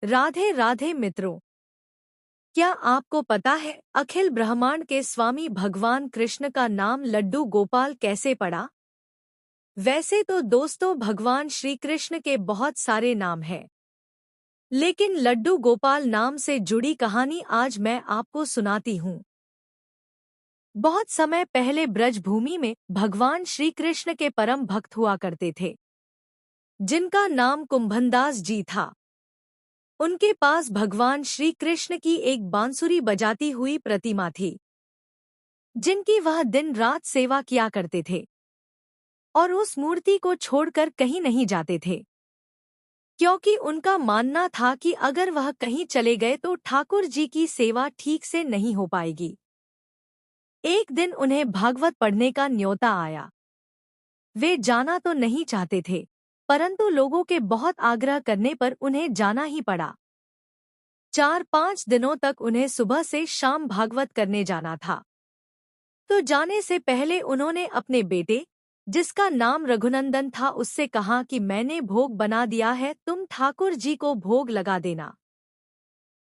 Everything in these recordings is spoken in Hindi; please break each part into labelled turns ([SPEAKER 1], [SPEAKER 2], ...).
[SPEAKER 1] राधे राधे मित्रों, क्या आपको पता है अखिल ब्रह्मांड के स्वामी भगवान कृष्ण का नाम लड्डू गोपाल कैसे पड़ा? वैसे तो दोस्तों भगवान श्री कृष्ण के बहुत सारे नाम हैं, लेकिन लड्डू गोपाल नाम से जुड़ी कहानी आज मैं आपको सुनाती हूँ। बहुत समय पहले ब्रजभूमि में भगवान श्री कृष्ण के परम भक्त हुआ करते थे, जिनका नाम कुंभनदास जी था। उनके पास भगवान श्री कृष्ण की एक बांसुरी बजाती हुई प्रतिमा थी, जिनकी वह दिन रात सेवा किया करते थे और उस मूर्ति को छोड़कर कहीं नहीं जाते थे, क्योंकि उनका मानना था कि अगर वह कहीं चले गए तो ठाकुर जी की सेवा ठीक से नहीं हो पाएगी। एक दिन उन्हें भागवत पढ़ने का न्योता आया। वे जाना तो नहीं चाहते थे, परंतु लोगों के बहुत आग्रह करने पर उन्हें जाना ही पड़ा। 4-5 दिनों तक उन्हें सुबह से शाम भागवत करने जाना था। तो जाने से पहले उन्होंने अपने बेटे, जिसका नाम रघुनंदन था, उससे कहा कि मैंने भोग बना दिया है, तुम ठाकुर जी को भोग लगा देना।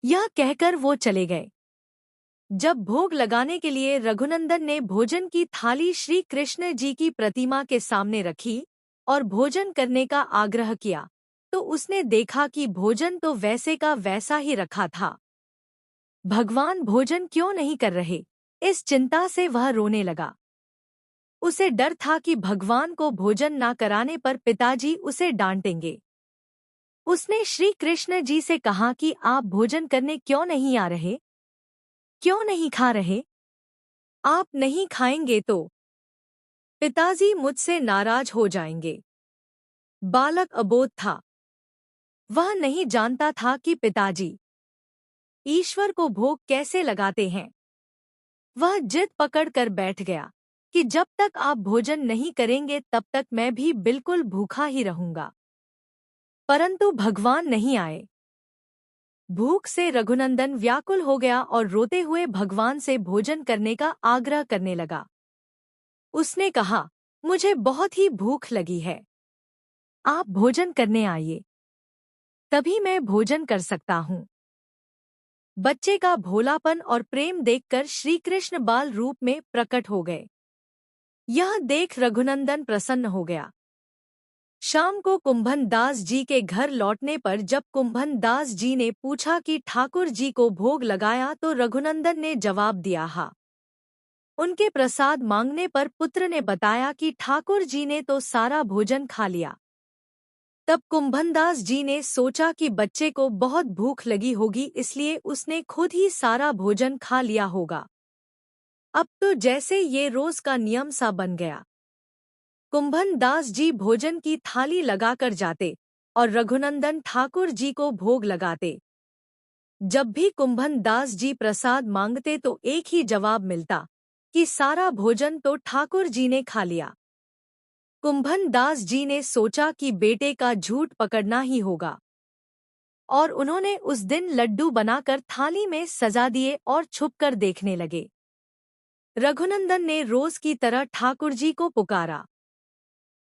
[SPEAKER 1] यह कहकर वो चले गए। जब भोग लगाने के लिए रघुनंदन ने भोजन की थाली श्री कृष्ण जी की प्रतिमा के सामने रखी और भोजन करने का आग्रह किया, तो उसने देखा कि भोजन तो वैसे का वैसा ही रखा था। भगवान भोजन क्यों नहीं कर रहे, इस चिंता से वह रोने लगा। उसे डर था कि भगवान को भोजन ना कराने पर पिताजी उसे डांटेंगे। उसने श्री कृष्ण जी से कहा कि आप भोजन करने क्यों नहीं आ रहे? क्यों नहीं खा रहे? आप नहीं खाएंगे तो पिताजी मुझसे नाराज हो जाएंगे। बालक अबोध था। वह नहीं जानता था कि पिताजी ईश्वर को भोग कैसे लगाते हैं। वह जिद पकड़ कर बैठ गया कि जब तक आप भोजन नहीं करेंगे तब तक मैं भी बिल्कुल भूखा ही रहूंगा। परंतु भगवान नहीं आए। भूख से रघुनंदन व्याकुल हो गया और रोते हुए भगवान से भोजन करने का आग्रह करने लगा। उसने कहा, मुझे बहुत ही भूख लगी है, आप भोजन करने आइए, तभी मैं भोजन कर सकता हूँ। बच्चे का भोलापन और प्रेम देखकर श्री कृष्ण बाल रूप में प्रकट हो गए। यह देख रघुनंदन प्रसन्न हो गया। शाम को कुंभन दास जी के घर लौटने पर जब कुंभन दास जी ने पूछा कि ठाकुर जी को भोग लगाया, तो रघुनंदन ने जवाब दिया हाँ। उनके प्रसाद मांगने पर पुत्र ने बताया कि ठाकुर जी ने तो सारा भोजन खा लिया। तब कुंभनदास जी ने सोचा कि बच्चे को बहुत भूख लगी होगी, इसलिए उसने खुद ही सारा भोजन खा लिया होगा। अब तो जैसे ये रोज का नियम सा बन गया। कुंभनदास जी भोजन की थाली लगाकर जाते और रघुनंदन ठाकुर जी को भोग लगाते। जब भी कुंभनदास जी प्रसाद मांगते तो एक ही जवाब मिलता कि सारा भोजन तो ठाकुर जी ने खा लिया। कुंभनदास जी ने सोचा कि बेटे का झूठ पकड़ना ही होगा और उन्होंने उस दिन लड्डू बनाकर थाली में सजा दिए और छुपकर देखने लगे। रघुनंदन ने रोज की तरह ठाकुर जी को पुकारा।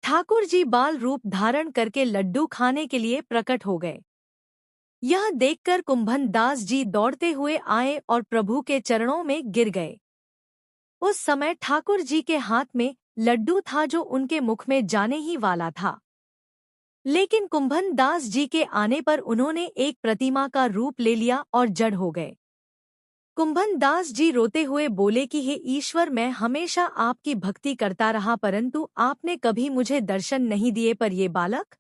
[SPEAKER 1] ठाकुर जी बाल रूप धारण करके लड्डू खाने के लिए प्रकट हो गए। यह देखकर कुंभनदास जी दौड़ते हुए आए और प्रभु के चरणों में गिर गए। उस समय ठाकुर जी के हाथ में लड्डू था जो उनके मुख में जाने ही वाला था, लेकिन कुंभनदास जी के आने पर उन्होंने एक प्रतिमा का रूप ले लिया और जड़ हो गए। कुंभनदास जी रोते हुए बोले कि हे ईश्वर, मैं हमेशा आपकी भक्ति करता रहा, परंतु आपने कभी मुझे दर्शन नहीं दिए, पर ये बालक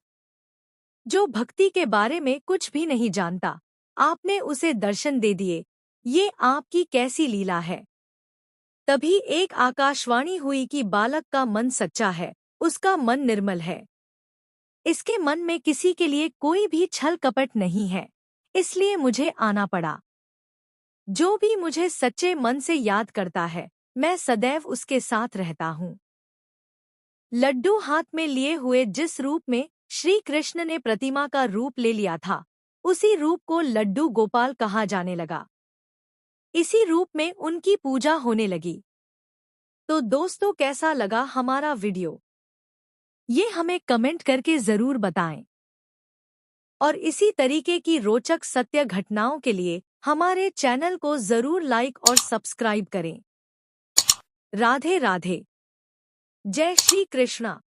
[SPEAKER 1] जो भक्ति के बारे में कुछ भी नहीं जानता, आपने उसे दर्शन दे दिए। ये आपकी कैसी लीला है? तभी एक आकाशवाणी हुई कि बालक का मन सच्चा है, उसका मन निर्मल है, इसके मन में किसी के लिए कोई भी छल कपट नहीं है, इसलिए मुझे आना पड़ा। जो भी मुझे सच्चे मन से याद करता है, मैं सदैव उसके साथ रहता हूँ। लड्डू हाथ में लिए हुए जिस रूप में श्री कृष्ण ने प्रतिमा का रूप ले लिया था, उसी रूप को लड्डू गोपाल कहा जाने लगा। इसी रूप में उनकी पूजा होने लगी। तो दोस्तों, कैसा लगा हमारा वीडियो? ये हमें कमेंट करके जरूर बताएं। और इसी तरीके की रोचक सत्य घटनाओं के लिए हमारे चैनल को जरूर लाइक और सब्सक्राइब करें। राधे राधे। जय श्री कृष्णा।